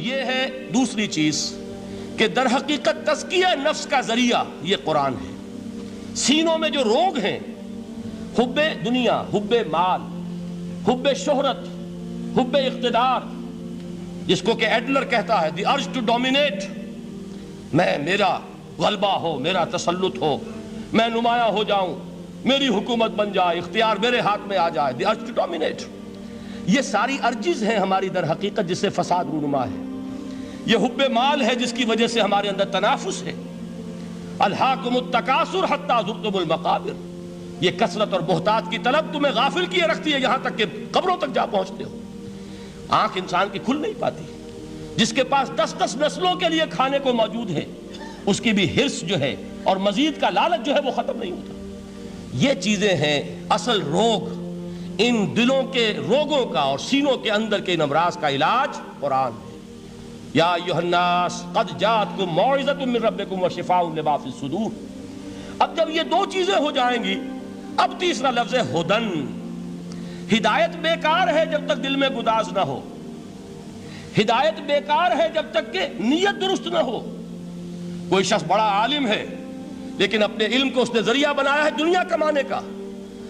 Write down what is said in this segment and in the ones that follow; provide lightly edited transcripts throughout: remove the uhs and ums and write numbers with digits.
یہ ہے دوسری چیز کہ در حقیقت تزکیہ نفس کا ذریعہ یہ قرآن ہے۔ سینوں میں جو روگ ہیں، حب دنیا، حب مال، حب شہرت، حب اقتدار، جس کو کہ ایڈلر کہتا ہے دی ارج ٹو ڈومینیٹ، میرا غلبہ ہو، میرا تسلط ہو، میں نمایاں ہو جاؤں، میری حکومت بن جائے، اختیار میرے ہاتھ میں آ جائے، دی ارج ٹو ڈومینیٹ، یہ ساری ارجز ہیں ہماری در حقیقت جس سے فساد رونما ہے۔ یہ حب مال ہے جس کی وجہ سے ہمارے اندر تنافس ہے۔ الہاکم التکاثر حتی زرتم المقابر، یہ کثرت اور بہتات کی طلب تمہیں غافل کیے رکھتی ہے یہاں تک کہ قبروں تک جا پہنچتے ہو۔ آنکھ انسان کی کھل نہیں پاتی، جس کے پاس 10 نسلوں کے لیے کھانے کو موجود ہے، اس کی بھی حرص جو ہے اور مزید کا لالچ جو ہے وہ ختم نہیں ہوتا۔ یہ چیزیں ہیں اصل روگ، ان دلوں کے روگوں کا اور سینوں کے اندر کے ان امراض کا علاج قرآن ہے۔ یا ایھا الناس قد جاءتکم موعظۃ من ربکم وشفاء لما فی الصدور۔ اب جب یہ دو چیزیں ہو جائیں گی، اب تیسرا لفظ ہے ہدن۔ ہدایت بیکار ہے جب تک دل میں گداز نہ ہو، ہدایت بیکار ہے جب تک کہ نیت درست نہ ہو۔ کوئی شخص بڑا عالم ہے لیکن اپنے علم کو اس نے ذریعہ بنایا ہے دنیا کمانے کا،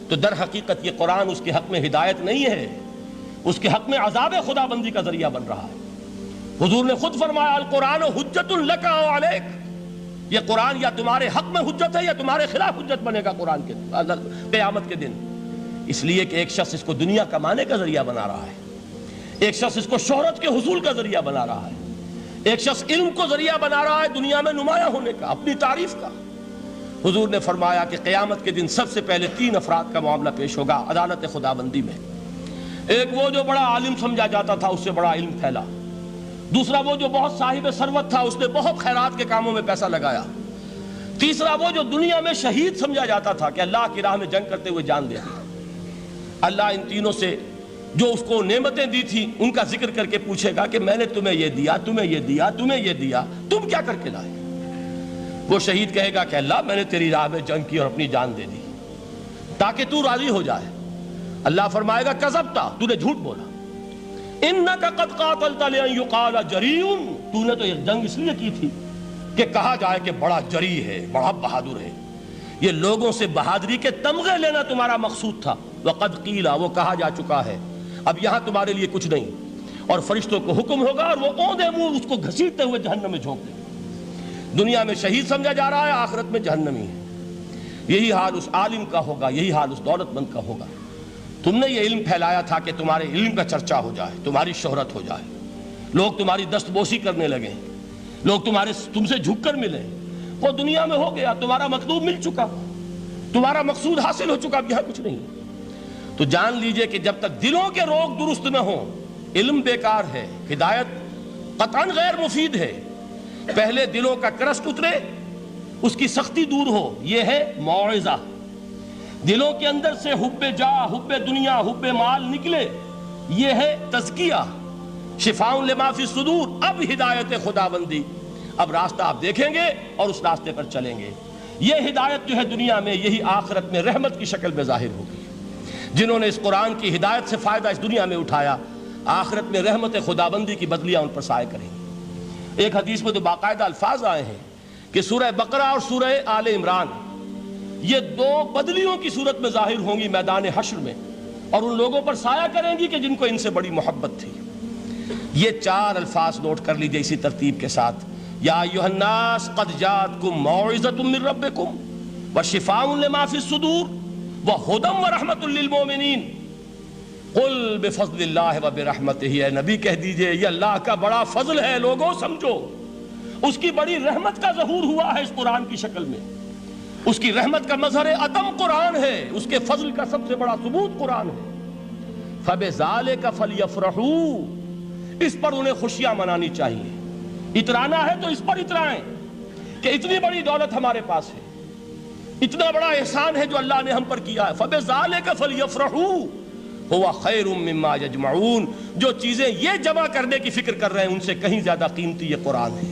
تو در حقیقت یہ قرآن اس کے حق میں ہدایت نہیں ہے، اس کے حق میں عذاب خدا بندی کا ذریعہ بن رہا ہے۔ حضور نے خود فرمایا القرآن حجت لک او علیک، یہ قرآن یا تمہارے حق میں حجت ہے یا تمہارے خلاف حجت بنے گا قرآن کے قیامت کے دن۔ اس لیے کہ ایک شخص اس کو دنیا کمانے کا ذریعہ بنا رہا ہے، ایک شخص اس کو شہرت کے حصول کا ذریعہ بنا رہا ہے، ایک شخص علم کو ذریعہ بنا رہا ہے دنیا میں نمایاں ہونے کا، اپنی تعریف کا۔ حضور نے فرمایا کہ قیامت کے دن سب سے پہلے 3 افراد کا معاملہ پیش ہوگا عدالت خداوندی میں۔ ایک وہ جو بڑا عالم سمجھا جاتا تھا، اس سے بڑا علم پھیلا۔ دوسرا وہ جو بہت صاحب ثروت تھا، اس نے بہت خیرات کے کاموں میں پیسہ لگایا۔ تیسرا وہ جو دنیا میں شہید سمجھا جاتا تھا کہ اللہ کی راہ میں جنگ کرتے ہوئے جان دیا۔ اللہ ان تینوں سے جو اس کو نعمتیں دی تھی ان کا ذکر کر کے پوچھے گا کہ میں نے تمہیں یہ دیا، تمہیں یہ دیا، تمہیں یہ دیا، تم کیا کر کے لائے؟ وہ شہید کہے گا کہ اللہ میں نے تیری راہ میں جنگ کی اور اپنی جان دے دی تاکہ تو راضی ہو جائے۔ اللہ فرمائے گا کذبتا، تو نے جھوٹ بولا، انک قد قاتلت لان یقال جریء، تو نے تو یہ جنگ اس لیے کی تھی کہ کہا جائے کہ بڑا جری ہے، بڑا بہادر ہے۔ یہ لوگوں سے بہادری کے تمغے لینا تمہارا مقصود تھا۔ وقد قیل، وہ کہا جا چکا ہے، اب یہاں تمہارے لیے کچھ نہیں۔ اور فرشتوں کو حکم ہوگا اور وہ اوندے منہ اس کو گھسیٹتے ہوئے جہنم میں جھونک دیں گے۔ دنیا میں شہید سمجھا جا رہا ہے، آخرت میں جہنمی ہے۔ یہی حال اس عالم کا ہوگا، یہی حال اس دولت مند کا ہوگا۔ تم نے یہ علم پھیلایا تھا کہ تمہارے علم کا چرچا ہو جائے، تمہاری شہرت ہو جائے، لوگ تمہاری دستبوسی کرنے لگیں، لوگ تم سے جھک کر ملیں۔ وہ دنیا میں ہو گیا، تمہارا مطلوب مل چکا، تمہارا مقصود حاصل ہو چکا، اب یہاں کچھ نہیں۔ تو جان لیجئے کہ جب تک دلوں کے روگ درست نہ ہوں، علم بیکار ہے، ہدایت قطعاً غیر مفید ہے۔ پہلے دلوں کا کرسٹ اترے، اس کی سختی دور ہو، یہ ہے موعظہ۔ دلوں کے اندر سے حب جاہ، حب دنیا، حب مال نکلے، یہ ہے تزکیہ، شفاء لما فی الصدور۔ اب ہدایت خداوندی، اب راستہ آپ دیکھیں گے اور اس راستے پر چلیں گے۔ یہ ہدایت جو ہے دنیا میں، یہی آخرت میں رحمت کی شکل میں ظاہر ہوگی۔ جنہوں نے اس قرآن کی ہدایت سے فائدہ اس دنیا میں اٹھایا، آخرت میں رحمت خداوندی کی بدلیاں ان پر سایہ کریں گی۔ ایک حدیث میں تو باقاعدہ الفاظ آئے ہیں کہ سورہ بقرہ اور سورہ آل عمران یہ 2 بدلیوں کی صورت میں ظاہر ہوں گی میدان حشر میں، اور ان لوگوں پر سایہ کریں گی کہ جن کو ان سے بڑی محبت تھی۔ یہ 4 الفاظ نوٹ کر لیجئے اسی ترتیب کے ساتھ۔ یا ایھا الناس قد جاءتکم موعظۃ من ربکم وشفاء لما فی الصدور وہدی ورحمۃ للمؤمنین قل بفضل اللہ وبرحمتہ۔ اے نبی کہہ دیجئے یہ اللہ کا بڑا فضل ہے، لوگوں سمجھو، اس کی بڑی رحمت کا ظہور ہوا ہے اس قرآن کی شکل میں۔ اس کی رحمت کا مظہر عدم قرآن ہے، اس کے فضل کا سب سے بڑا ثبوت قرآن ہے۔ فبذالک فلیفرحوا، اس پر انہیں خوشیاں منانی چاہیے۔ اترانا ہے تو اس پر اترائیں کہ اتنی بڑی دولت ہمارے پاس ہے، اتنا بڑا احسان ہے جو اللہ نے ہم پر کیا ہے۔ فبذالک فلیفرحوا هو خیر مما یجمعون، جو چیزیں یہ جمع کرنے کی فکر کر رہے ہیں ان سے کہیں زیادہ قیمتی یہ قرآن ہے۔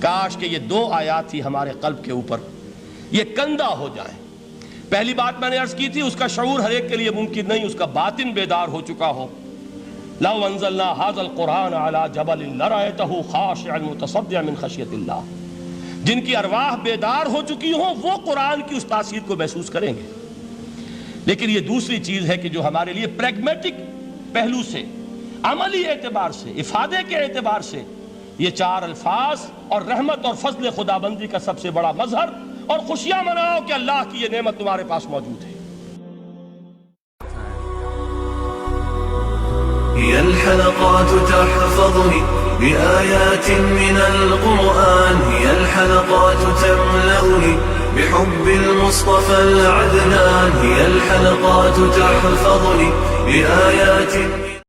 کاش کہ یہ 2 آیات ہی ہمارے قلب کے اوپر یہ کندہ ہو جائیں۔ پہلی بات میں نے عرض کی تھی، اس کا شعور ہر ایک کے لیے ممکن نہیں، اس کا باطن بیدار ہو چکا ہو۔ لو انزلنا هذا القرآن على جبل لرأيته خاشعا متصدعا من خشیۃ اللہ، جن کی ارواح بیدار ہو چکی ہوں وہ قرآن کی اس تاثیر کو محسوس کریں گے۔ لیکن یہ دوسری چیز ہے کہ جو ہمارے لیے پریگمیٹک پہلو سے، عملی اعتبار سے، افادے کے اعتبار سے یہ چار الفاظ اور رحمت اور فضل خدا بندی کا سب سے بڑا مظہر، اور خوشیاں مناؤ کہ اللہ کی یہ نعمت تمہارے پاس موجود ہے۔ هي الحلقات تحفظني بآيات من القرآن، هي الحلقات تملأني بحب المصطفى العدنان، هي الحلقات تحفظني بآيات